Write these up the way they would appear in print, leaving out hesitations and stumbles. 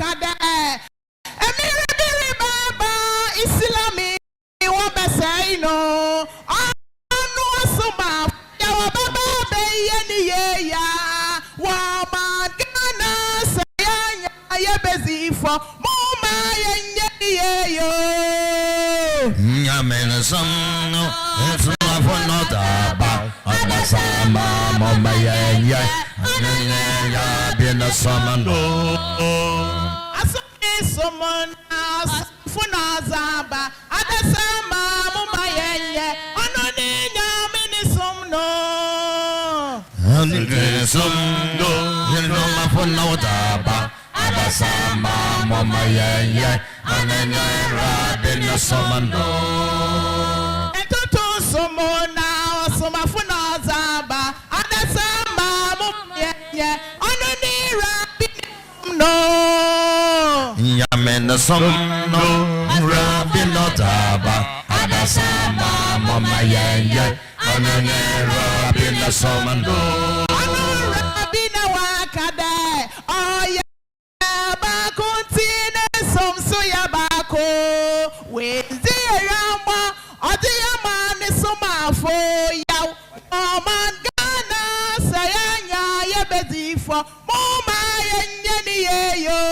wakada. Emiri baba Islami wabesaino. Anu asoma yawo baba beyeni ya. Wamagana sayanya yebezifo muma yenye yo. Nyame samno SOMAFO notaba adasama mama yenye ya bina samando. Asomdwee somona funazaba adasama mama yenye ononi nyame ni somno. Asomdwee somno SOMAFO notaba adasama mama yenye oneni bina samando. Ntonton somona SOMAFO nazaba adasama mama yenye ononi no. Nyame samno rabino taba adasama mama yenye oneni rabino samando. Rabina wakada oya bakuntine somso ya bako wezi rama odiyama ni SOMAFO yaw oman gana sayanya yebezifo muma yenye ni yeyo.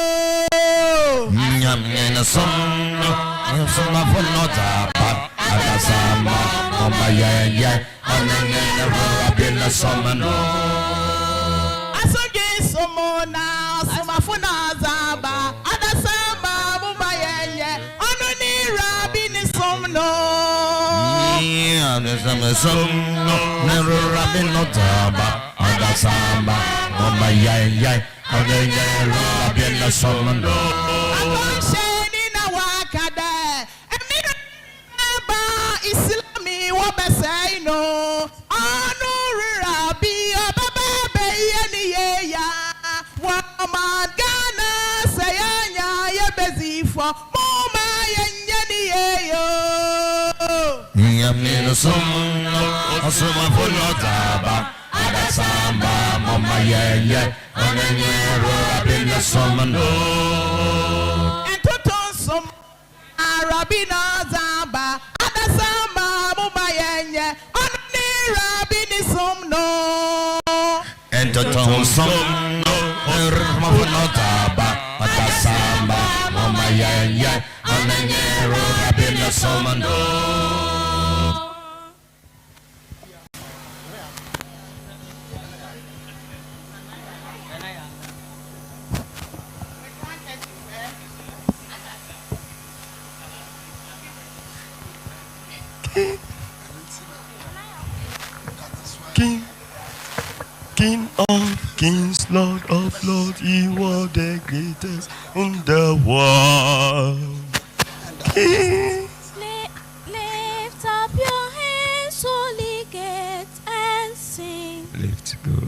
Nyame samno SOMAFO notaba adasama mama yenye oneni rabino samando. Asomdwee somona SOMAFO nazaba adasama muma yenye ononi rabini somno. Nyame samno rabino taba adasama mama yenye oneni rabino samando. Akonsheni na wakada emiri baba Islami wabesaino anu rabi baba beyeni ya wamagana sayanya yebezifo muma yenye yo. Nyame samno SOMAFO notaba adasama mama yenye oneni rabino samando. Ntonton som Rabina zaba adasama muma yenye ononi rabini somno. Ntonton samno SOMAFO notaba adasama mama yenye oneni rabino samando. King of kings, Lord of lords, you are the greatest in the world. Lift up your hands, holy gates, and sing. Lift go.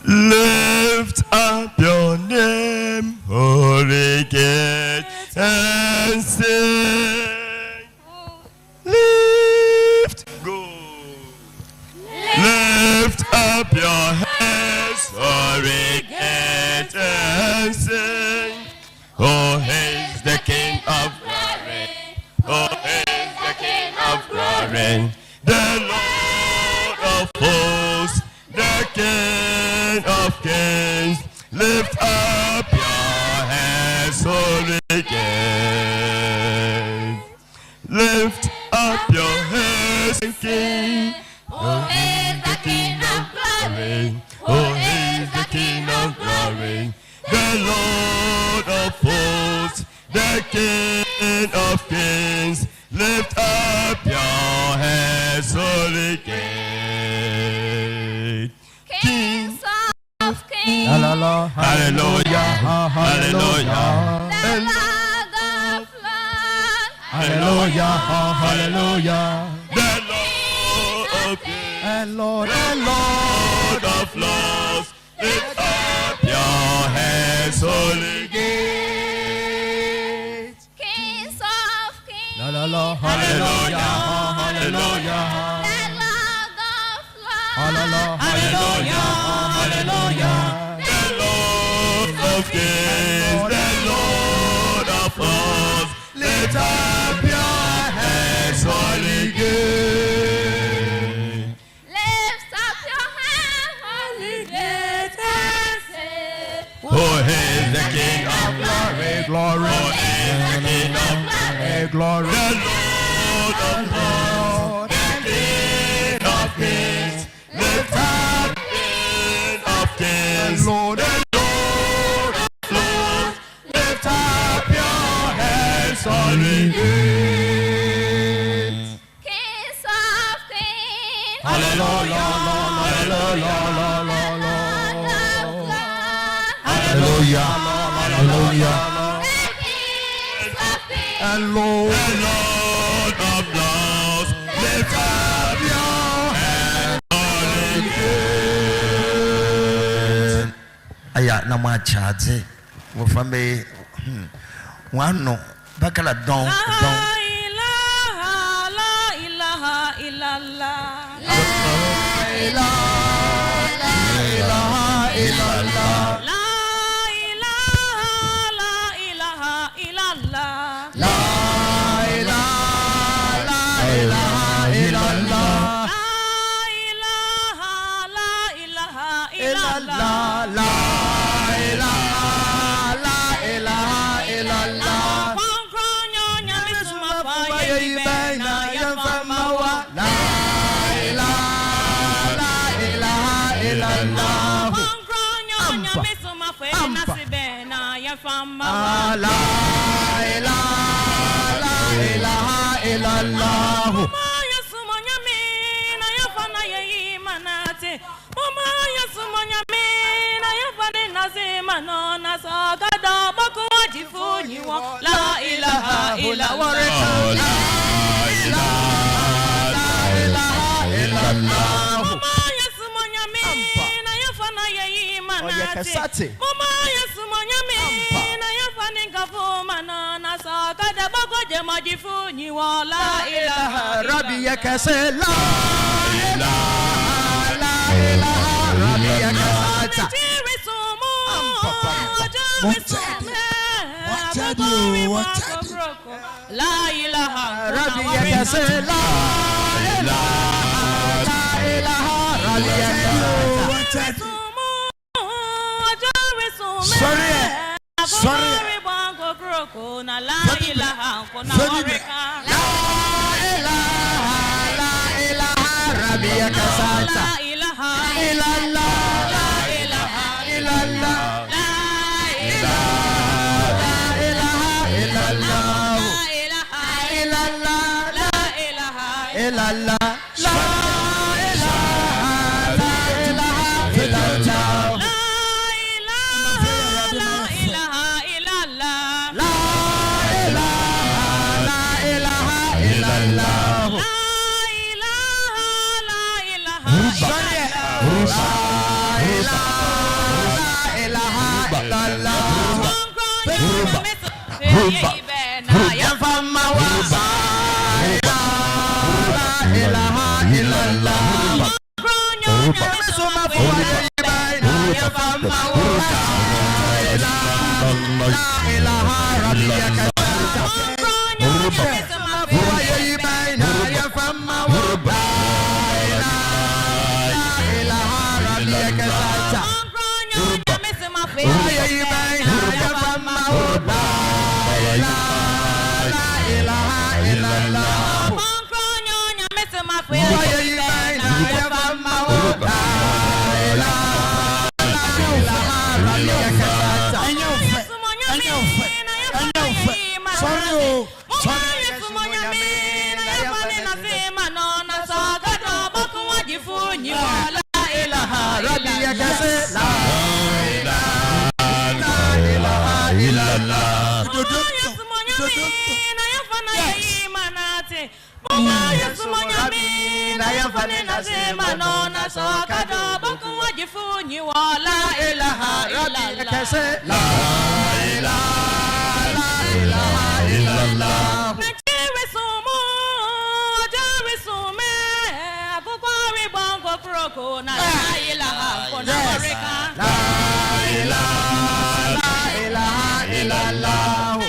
Lift up your name, holy gates, and sing. Lift go. Lift up your hands, holy gates, and sing. Oh, he's the King of glory. Oh, he's the King of glory. The Lord of hosts, the King of kings. Lift up your hands, holy gates. Lift up your hands, King. Oh, he's the King of glory. Oh, he's the King of glory. The Lord of hosts, the King of kings. Lift up your heads, holy gate. Kings of kings, Hallelujah, hallelujah, the Lord of lords, hallelujah, hallelujah. The Lord of kings and Lord of lords. Lift up your heads, holy gate. Kings of kings, Hallelujah, hallelujah. the Lord of lords, Hallelujah, hallelujah. The Lord of kings up your hands, holy gate. Lift up your hands, holy gate, and say, Who is the King of glory? Glory. Who is the King of glory? Glory. The Lord of lords, the King of kings. Lift up the King of kings. The Lord of lords. Lift up your hands, holy gate. Kings of kings, Hallelujah. Hallelujah. Hallelujah. Hallelujah. And Lord of lords, lift up your hands, holy gate. Aya na mwa chaze wo fambe wano bakala don La ilaha illallah. La ilaha illallah. La ilaha illallah. La ilaha illallah. La ilaha illallah. La ilaha illallah. Kwankwanyo nyamisuma fa Yibena yafamawa. La ilaha illallah. Kwankwanyo nyamisuma fa nasibena yafama. La ilaha illallah. Mama yasuma nyamina yafana yeyimanate. Mama yasuma nyamina yafana nazima nona sagada bakwa jifuni wa la ilaha illallah. La ilaha illallah. Mama yasuma nyamina yafana yeyimanate. Mama yasuma nyamina yafana ngavuma nona sagada bakwa jema jifuni wa la ilaha Rabbi yakase la ilaha Rabbi yakase. La ilaha Rabbi yakase la ilaha Rabbi yakase. Sorry. Rabbi yakasata. La ilaha Illallah. la ilaha Illallah. la Illallah. ilaha Illallah. la ilaha Illallah. La ilaha illallah. la ilaha illallah La ilaha illallah.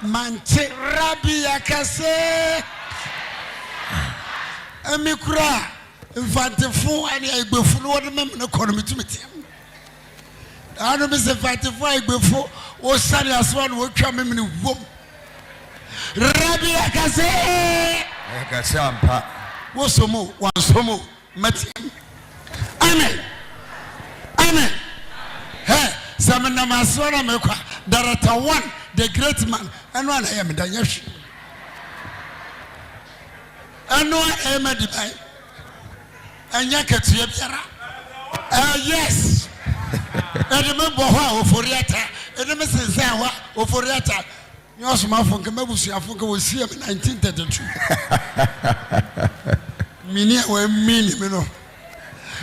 Manche Rabbi Akase Amikura Vantefu and Egbefu what the member economy to meet him. I don't miss a Vantefu before or Sunday as one will come in the womb. Rabbi Akase Akasampa was so more, one so more, Matthew. Amen. Amen. Hey, Samana Masona Mekwa, Director 1, the great man, and one I am Danyash. And one I am a divine. And Yakat Yara. Yes. And remember how for Yata, and the Mrs. Zawa or for Yata. Your SOMAFO Kamabusi Africa was here in 1932. Minia were mean, you know.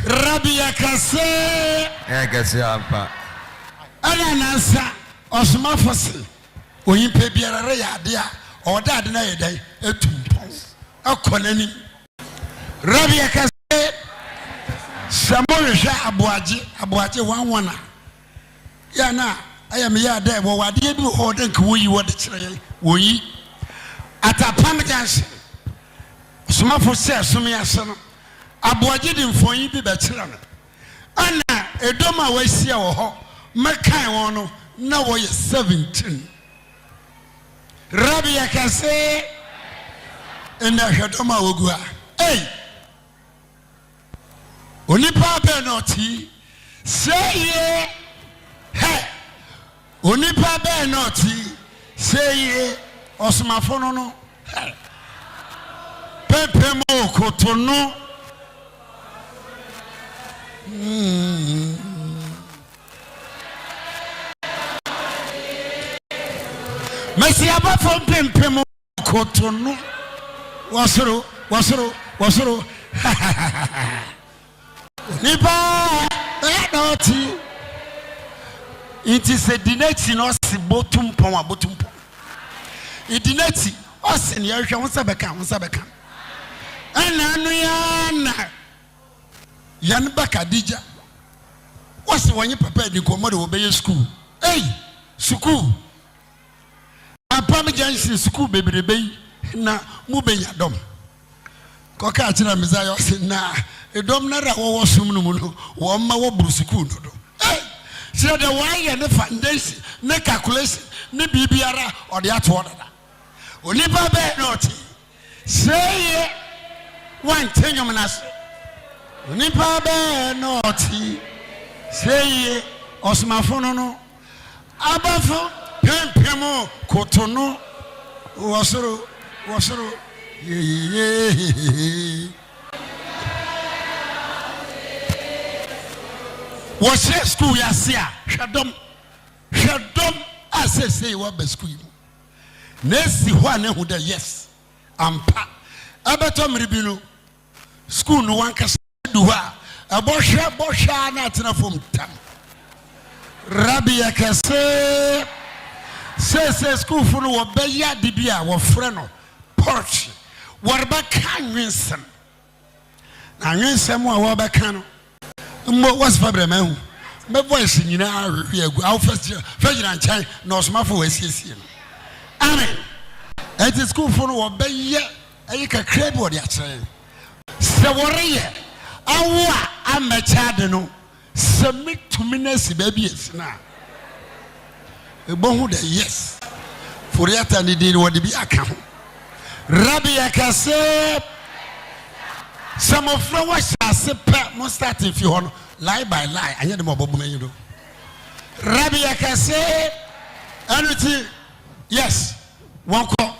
Rabbi Akase Akasampa Ananasa SOMAFO when you pay Biara dia or that night day a tumpons a colony. Rabbi Akase Samorisha Abuaji 1 Yana I am here there what did you order we what the children we at a Pamajan SOMAFO says Sumiasan Abuaji didn't for you be better. Anna, a doma was here or Makai one, now you're 17. Rabbi Akase, and I had Doma Ugua. Hey, Unipa Benoti, say ye, hey, Unipa Benoti, say ye, or SOMAFO no, hey, Pepe Mo Cotono. Messi above from Pempemo Cotonou Wasuru Nipa Noti. It is a dinati no si bottom power bottom. It dinati us in Yersha Musabeka. And Anuyana Yanba Kadija. What's the one you prepared to come to obey school? Hey, school. A Parmesan school baby na Mubenya dom. Cocatina Messiah said, nah, a dom nara was sumunu, one mawa brusuku. Hey, so the why and the foundation, no calculation, no BBR or the atwater. Only Baba naughty. Say one thing of us. Nipa be naughty, say SOMAFO no, abafo pempemo Cotonou, wasoro, ye. Was your school yasia? Shadom, I say what be school. Nesi one who the yes, ampa. Abatom ribino, school no one can. A bosha not enough from tam. Rabbi Akase says school for no beya dibia or freno porch. What about can Winston? I knew someone what about cano. What's Fabremau? My voice in our first and child, no SOMAFO is here. Amen. At the school for no beya, I can crab what you're saying. So, warrior. awa amechade no submit to ministry baby is na ebo hu the yes for yata ni di wodi bi aka ho Rabbi akase some of flowers shall pe mo start if you hono lie by lie anya dem obobu menyu do Rabbi akase anything yes one call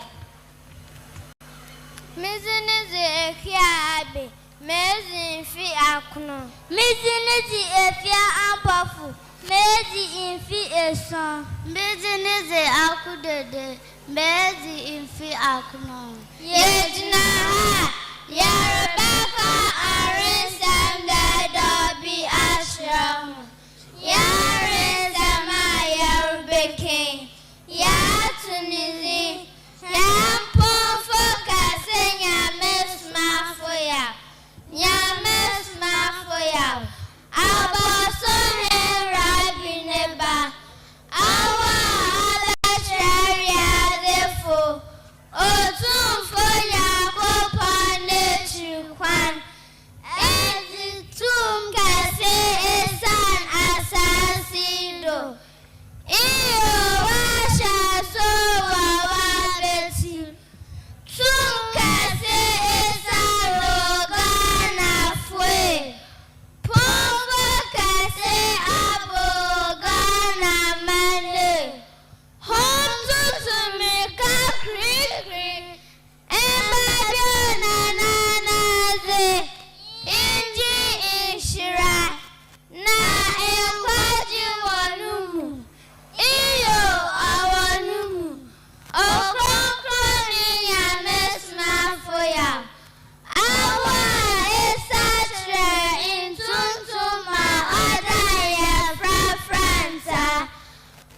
Mizinezi efiabe mezi infi akuno Mizinezi efia ampafu mezi infi eson Mizinezi akudede mezi infi akuno Yejna ha Yarabaka arinsam dadobi ashram Yarinzama yarubeke Yatunizi Yampon focus Nyames mafoya Nyames mafoya Abaso he rabineba Awa ala sharia defo Otun foya kopane chukwan Ezi tum kase esan asasido Iyo washa so wawabeti Tum kase esan rogana fwe Pombo kase abogana mane Hontu tumika kri Embado nananaze Inji inshira Na ekwaji wanumu Iyo awanumu Okonkoni Nyames mafoya Awa esatre intuntuma Odaya frafranta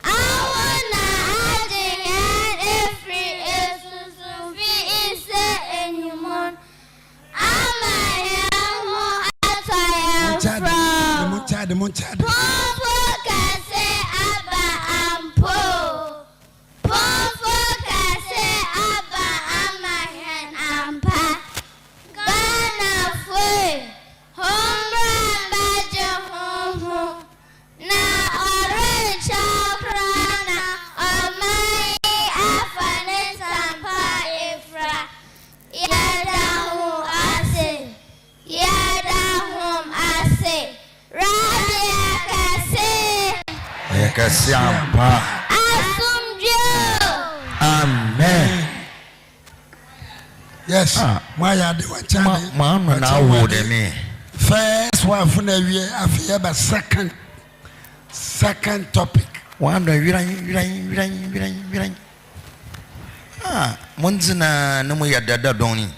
Awana adingen efri esusufi ise enyumon Ama yamu atayam from Munchade Pompo kase aba ampo Pompo kase aba amahen ampa Gana fwe Hombra baje homo Na orange prana Omai afane sampa ifra Yadahum ase Yadahum ase Rabbi akase Yakase ampa. Asomdwee Amen. yes why de wanchade Ma na wo de me. first one for the year after but second topic One wiran. Munzina no mo yadada doni.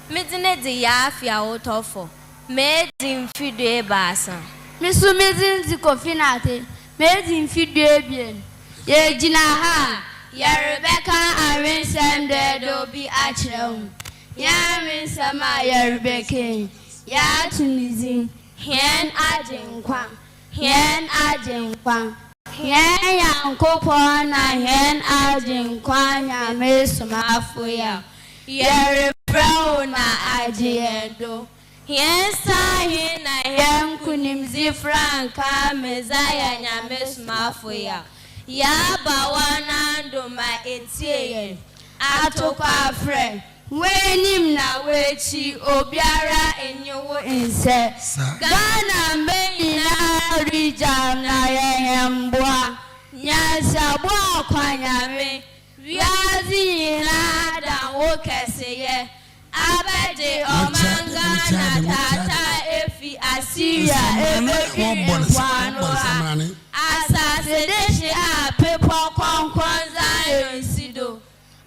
Mizinezi ya afya utofo. Mezi mfidwe basa. Misu mizinzi kofinate Mezi mfidwe bien Ye jina ha Ya Rebecca arinsem dedo bi achreum Ya arinsama ya Rebecca Ya tunizin Hien ajinkwan Hien ajinkwan Hien yankopon na hien ajinkwan Ya mesu mafuya Ya Rebecca na ajiendo Hien sahi na hien kunimzi franka Mezaya Nyames mafuya Ya bawana ndoma etie Atokwa fre Wenim na wechi Obiara enyowo inse Gana meni na rija na yehembwa Nyasabwa kwa nyame Viazi na da wokeseye Abede omanga na tata efi Assyria Ebebi mkwanoa Asase deshi a pepo konkonza yonsido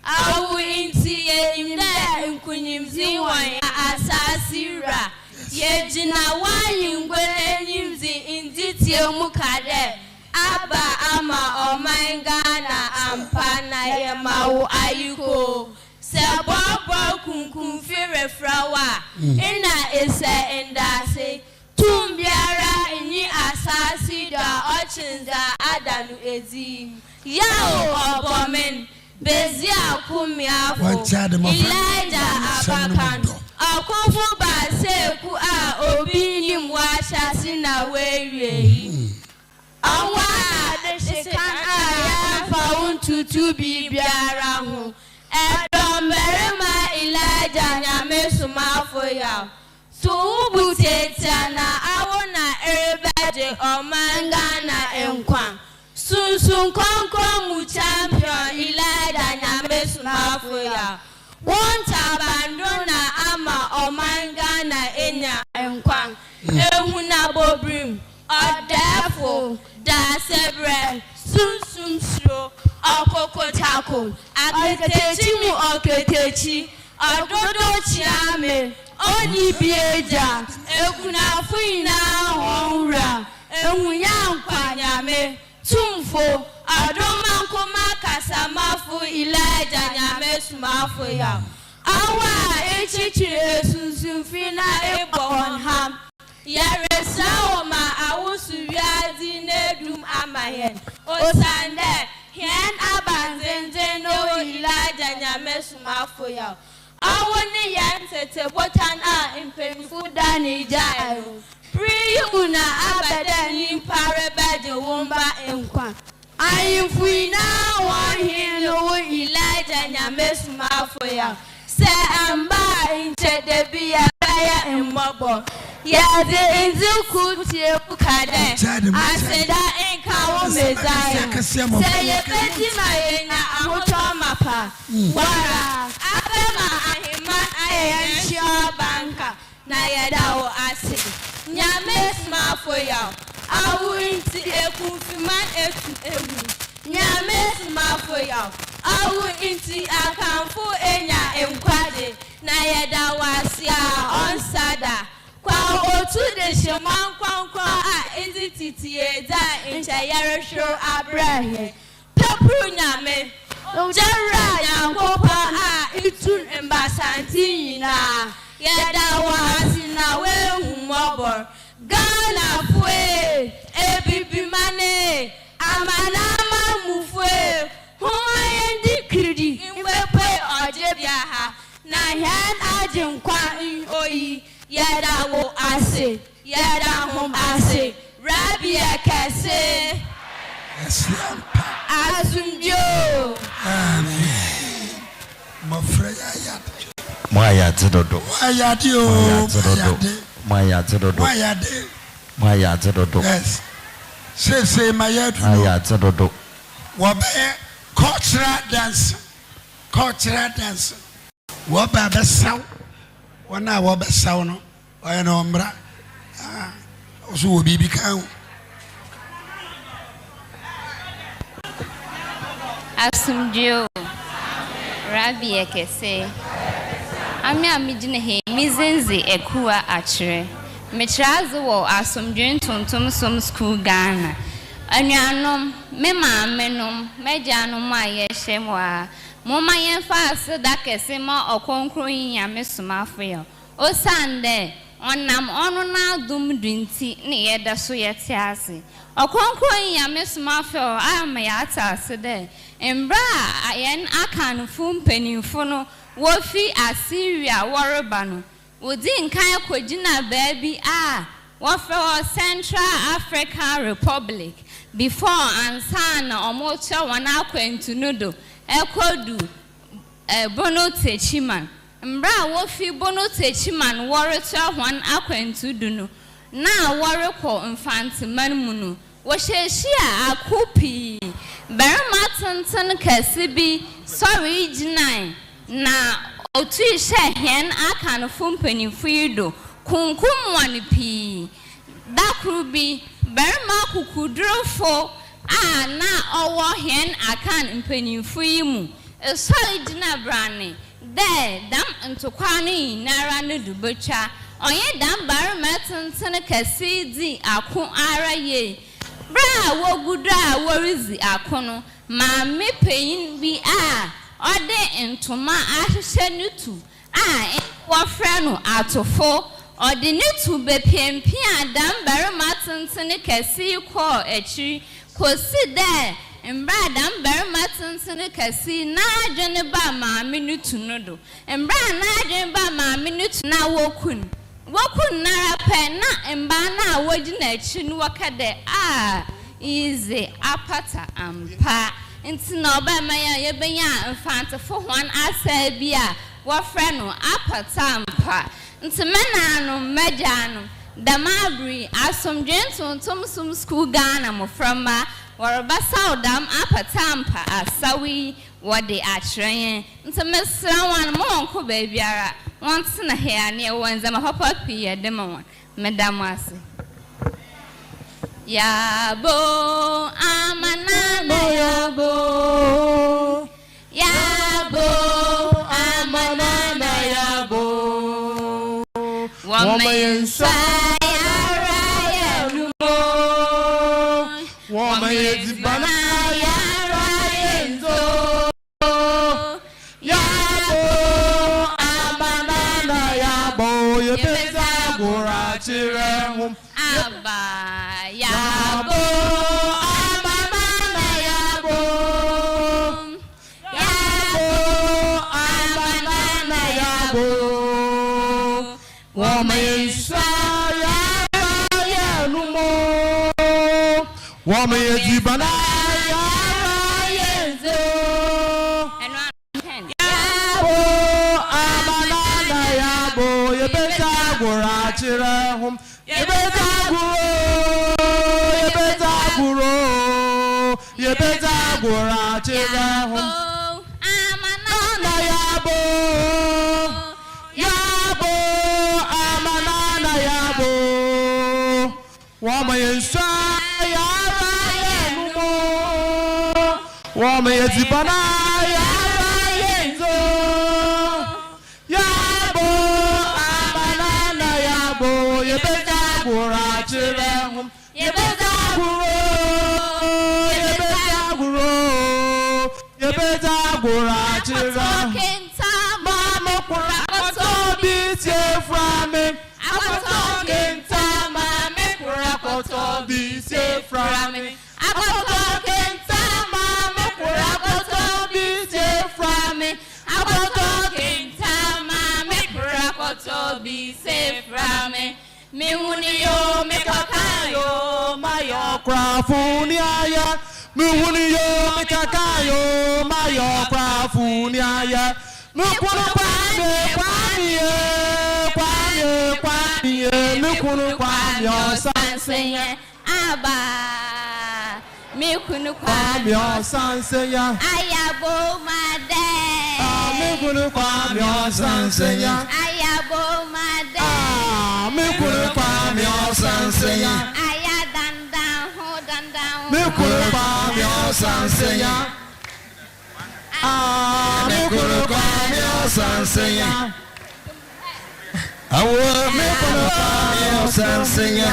Awu inti ye imda nkunyimzi wanya asasira Yejina wanyi ngwele nyimzi inditi mukade Aba ama omangana ampana ye mawu ayuko Sebobo kunkumfire frawa Ina ese endase Tumbiara inyi asasi da ochinza adanu ezi Yawo obomen Bezia Kumiafo, Elijah Abakan, Akofu Baseku a Obinim Washa Sina Way. Awa de Shekan Aya found to be Biarahu. Edom Berema Elijah Nyame SOMAFO ya. So Butetana Awana Erebaje Omangana Enkwan. Sun Konko champion Elijah Nyame SOMAFO ya. One tabandona ama Omangana Enya Enkwan. Ehuna Bobrim. Therefore, da sebre sun sro okoko tako aketechi mu oketechi ododo chiame oni bieja ekuna fuina honra ehunya nkwanyame tumfo adoma nkoma kasamafu Elijah Nyame SOMAFO ya awa echichire sunsun fina ebon ham Yaresawo ma awusu wiazi nedum amayen. Osande hien abanzenze no Elijah Nyame SOMAFO ya. Awoni yan tete botan a impenifu dani jairo. Priyuna abadani parebaje womba enkwa. Ayinfuina wahin no Elijah Nyame SOMAFO ya. Se amba inche debiya ya embobo. Yaze inzuku tiepukade aseda enkawo mezaya seye petima yena amoto mapa wara apema ahima ayenshia banka na yedawo ase Nyame SOMAFO ya awu inti ekunfiman ewu Nyame SOMAFO ya awu inti akamfu enya enkwade na yedawo asia onsada kwa otu de sheman kwankwa a entity eza inchayare show abrahe pepru Nyame jara yankopa a itun embasanti nyina yada wasina we humobor Ghana fue ebibimane amanama mufue hoyendi kridi imwepe ojebiaha na hen ajinkwa oyi Yada wo ase, yada hom ase, Rabbi akase, Asomdwee. Amen. Mafreya yade. Mwaya zidodo. Mwayade o. Mwaya zidodo. Mwayade. Mwaya zidodo. Yes. Say mayadu. Mwaya zidodo. Wabe cultural dance. Cultural dance. Wabe abesaw. Wana wabe saw no. Oya no mbra. Oso obi bi kan. Asomdwee. Rabbi akese. Ami amijine he mizenze ekuwa achire. Metraze wo Asomdwee Ntonton som school Ghana. Anuanom me maamenom mejanom aye hyemwa. Moma yemfa aseda kese ma okonkro Nyame SOMAFO ya. Osande onam onu na dum dunti ne yeda so yete ase. Okonkro Nyame SOMAFO ama ya atase de. Embra ayen akanfo mpanimfo no wofi Assyria woreba no. Wodi nkan kogina baabi a wofo Central African Republic before ansana omocha wana akwantu nudo ekodu bono techiman mbra wofi bono techiman worito hwan akwantu dunu na woreko mfantiman mu no wo hyehia akopi berma tenten kasibi sorry jinai na otu ihe hen akanfo mpanimfo yido kunkum wan pi dakrubi berma kukudrofo a na owo hen akan mpanimfo yimu sorry jina brane de dam ntokwane nara ne dubetwa onye dam berma tenten kasidi akon ara ye bra wogudra worizi akono ma mepeyin bi a ode ntoma ahye nutu a wofre no atofo ode nutu bepiempia adam barema tenten kesi ko echi kosi de Embradam Bermatin Cassi, Najan ba ma minute no. Embra Najan ba ma minute na wokun. Wokun nara penna embana wajina chin wakade easy apata ampa. Nti na oba maya yebenya mfante fo hwan asabia wo frɛ no apatampa nti menano medjano damabri Asomdwee Ntonton sum school Ghana mo frama warabasa odam apatampa asawi wode akyerɛ nti mesra wan mo onko baabiara wonte na he ane wonza ma papa pie de ma won medam ase Yabo amanana yabo Yabo amanana yabo Woman sayara yalumo Woman yezibana yara yenzo Yabo amanana yabo Yebeza gura chirehum Abba Yabo amanana yabo Yabo amanana yabo Woman sayara yalumo Woman yezibana yara yenzo Yabo amanana yabo Yebeza gura chirehum Yebeza gura chirehum Amanana yabo Yabo amanana yabo Wama yensa yara yenumo Wama yezibana yara yenzo Yabo amanana yabo Yebeza gura chirehum Yebeza gura chirehum Mama kura koto bisi frame Akotokin tama me kura koto bisi frame Akotokin tama me kura koto bisi frame Akotokin tama me kura koto bisi frame Me uniyo me kakayo mayo krafuniaya Me uniyo me kakayo mayo krafuniaya Me kunu kwanye Me kunu kwanye osansenya Aba Me kunu kwanye osansenya Ayabo made Me kunu kwanye osansenya Ayabo made Me kunu kwanye osansenya Aya dandan ho dandan Me kunu kwanye osansenya Me kunu kwanye osansenya Me kunu kwanye osansenya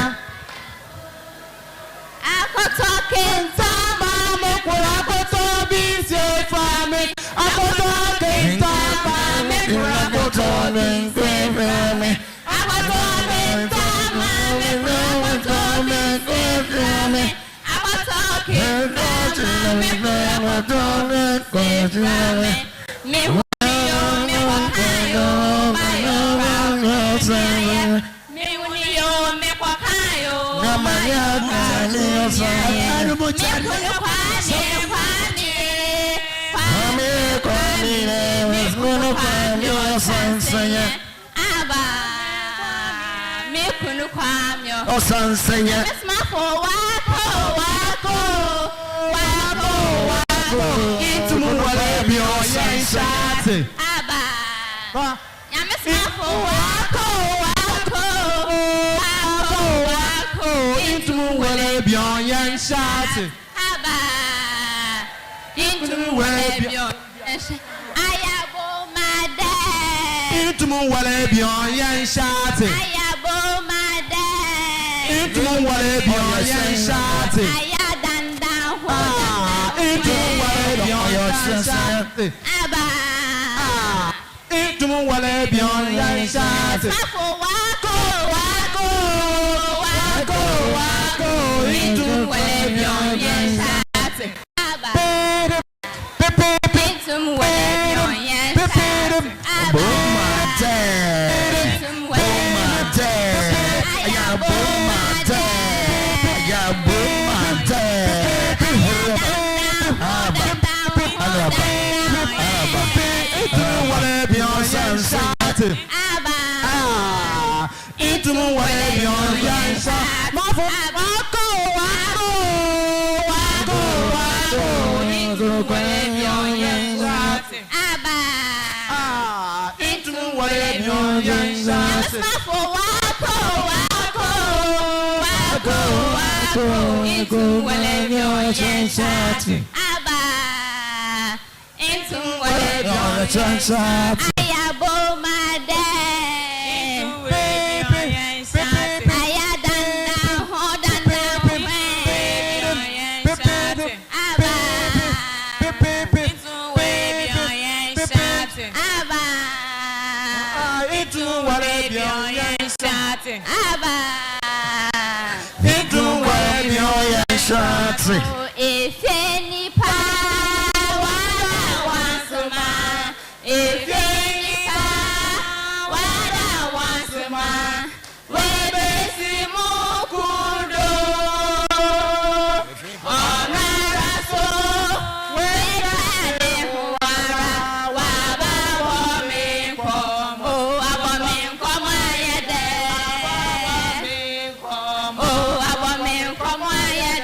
Akotokin Tama me kura koto bisi frame Akotokin tama me kura koto bisi frame Akotokin tama me kura koto bisi frame Akotokin tama me kura koto bisi frame Me uniyo me kwakayo mayo krafuniaya Me uniyo me kwakayo mayo krafuniaya Me kunu kwanye osansenya Aba Me kunu kwanye osansenya SOMAFO wako Itumu wale biyo yenshate Aba Nyame SOMAFO wako Itumu wale biyo yenshate Aba Intumu wale biyo Ayabo made Itumu wale biyo yenshate Ayabo made Itumu wale biyo yenshate Aya dandan ho Itumu wale biyo yenshate Aba Itumu wale biyo yenshate SOMAFO wako Itumu wale biyo yenshate Aba If any power wants a man, if any power wants a man, we basi mukudo, onaraso, we kade huara, waba wami komo, abami komo yede, oh abami komo yede.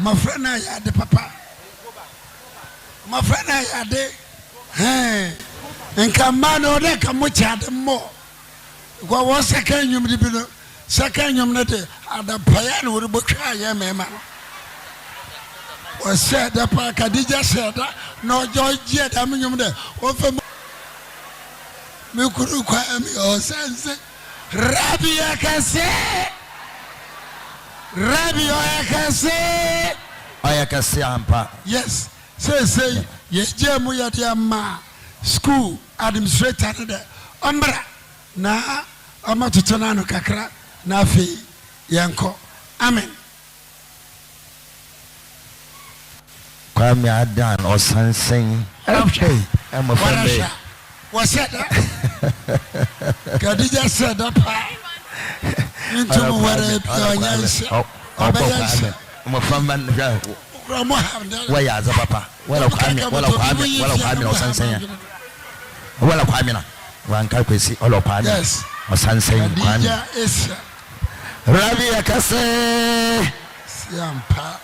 My friend, I had the papa. My friend, I had the and come man or they come much at them more. What was second you did second you at the piano would book I am a man. was said the park, Kadija said, no joy yet. I mean, there. Me could require me or sense. Rabbi, I can say. Rabbi, I can say. I can say, Ampa. Yes. Say, yes, Jamu Yama, school administrator there. Umbra. Na, Amatutanano Kakra, Nafi, Yanko. Amen. Kwame Adan or something. Okay, I'm a friend. What's that? Kadija said up into I'm a friend. Why are the papa? Well, I'm or something. Well, I'm one carpet, all of yes, or something. Rabbi, I can say, Yampa.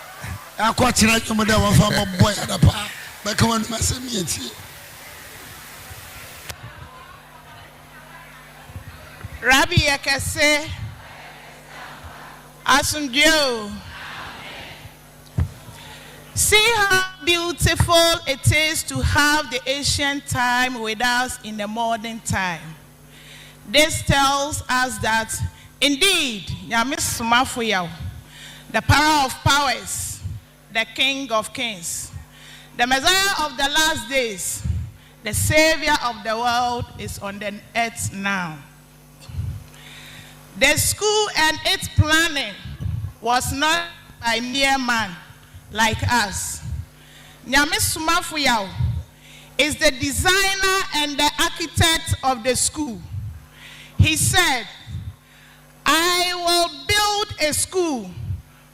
I quite like your mother from a boy at a pa. But come on, Master Meaty. Rabbi, I can say, Asomdwee. See how beautiful it is to have the ancient time with us in the modern time. This tells us that indeed, SOMAFO, the power of powers, the King of Kings, the Messiah of the last days, the Savior of the world is on the earth now. The school and its planning was not by mere man like us. SOMAFO is the designer and the architect of the school. He said, I will build a school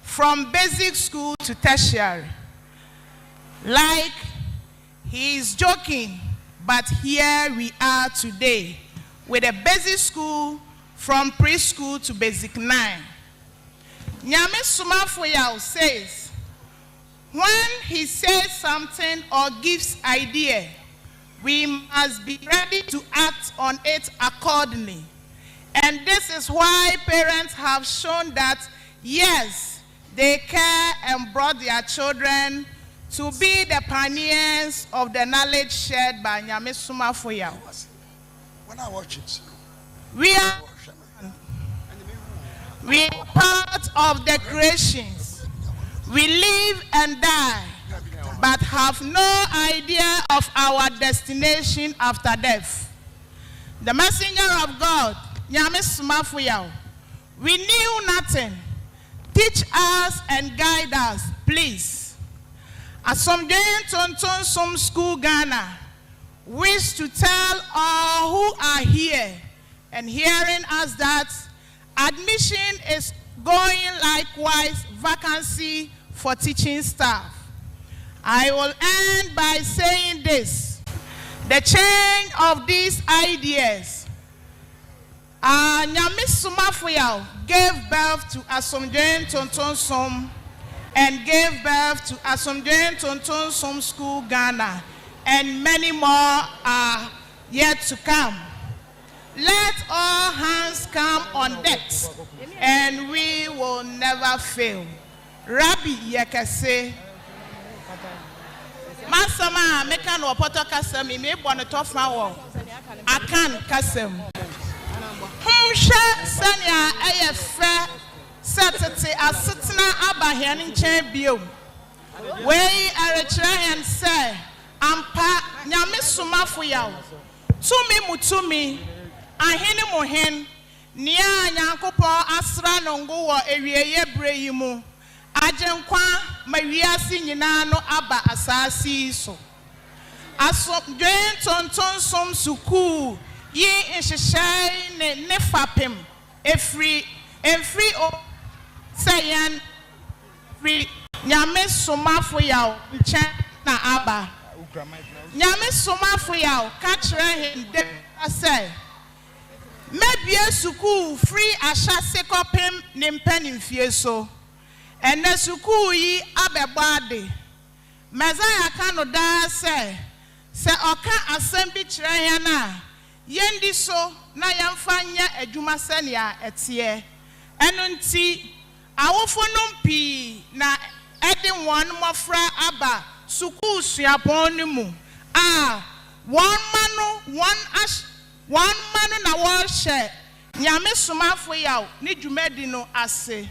from basic school to tertiary. Like he is joking, but here we are today with a basic school from preschool to basic 9. SOMAFO says, when he says something or gives idea, we must be ready to act on it accordingly. And this is why parents have shown that, yes, they care and brought their children to be the pioneers of the knowledge shared by SOMAFO. When I watch it, we are part of the creations. We live and die, but have no idea of our destination after death. The messenger of God, SOMAFO, we knew nothing. Teach us and guide us, please. Asomdwee Ntonton School Ghana wish to tell all who are here and hearing us that admission is going likewise vacancy for teaching staff. I will end by saying this. The change of these ideas. SOMAFO gave birth to Asomdwee Ntonton and gave birth to Asomdwee Ntonton School Ghana, and many more are yet to come. Let all hands come on deck, and we will never fail. Rabbi Yekese. Masama mekan wapoto kasem me bono tofma wo. Akan kasem. Humsha sanya ayefe setete asetena abahia ne nchen biom. We arekyerɛ and say ampa nyame SOMAFO yawo. Tumi mutumi ahene mohen nia nyankopɔn asra nongo wo ewieye bre yi mu. Ajenkwa mawiase nyina no aba asasi so. Asomdwee Ntonton School yi nhyehyɛ ne fapem efri o sayan free nyame SOMAFO yawo nchen na aba. Nyame SOMAFO yawo ka kyerɛ him de say maybe school free ahyase kopem ne mpanimfie so. And the school yi abebade. Messiah kano da se oka assembly kyerɛ na yendi so na yamfanya adwuma sɛnea ɛteɛ. Ɛno nti awofo no mpii na ɛde wɔn mmɔfra aba sukuu suapɔn no mu a wɔn ma no na wɔhyɛ nyame somafo yaw ne dwumadi no ase.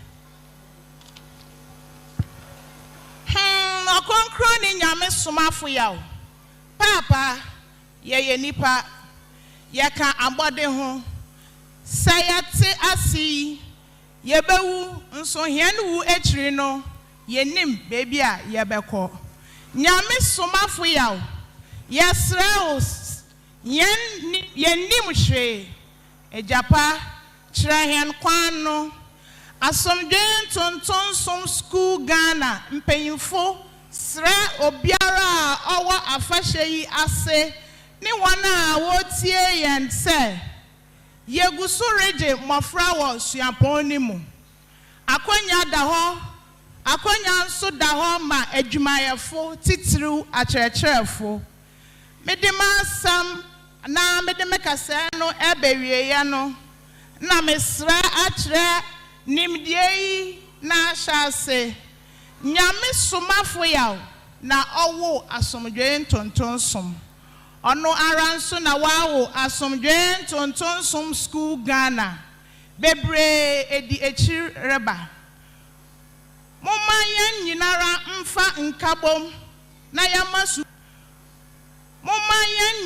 Ɔkronkron ne nyame somafo yaw papa yɛyɛ nipa yɛka abɔde ho sɛ yɛte ase yɛbɛwu nso hɛn wu akyiri no yɛnim beebi a yɛbɛkɔ. Nyame somafo yaw yɛsrɛ wo yɛnim hwee Ejapa kyerɛ hɛn kwan no Asomdwee Ntonton som school Ghana mpanyimfo srɛ obiara a ɔwɔ afahyɛ yi ase ne wɔn a wɔtie yɛn sɛ yɛgu so regye mmɔfra wɔ suapɔn no mu. Akonya da hɔ akonya nso da hɔ ma adwumayɛfo titiriw akyerɛkyerɛfo. Mede masam na mede mekasa no ɛbɛwieɛ no na mesrɛ akyerɛ nimdie yi na ahyɛ ase nyame somafo yaw na ɔwo Asomdwee Ntonton som ɔno ara nso na wawo Asomdwee Ntonton som school Ghana bebree edi ekyir reba. Momma yɛn nyinara mfa nkabom na yɛma su momma yɛn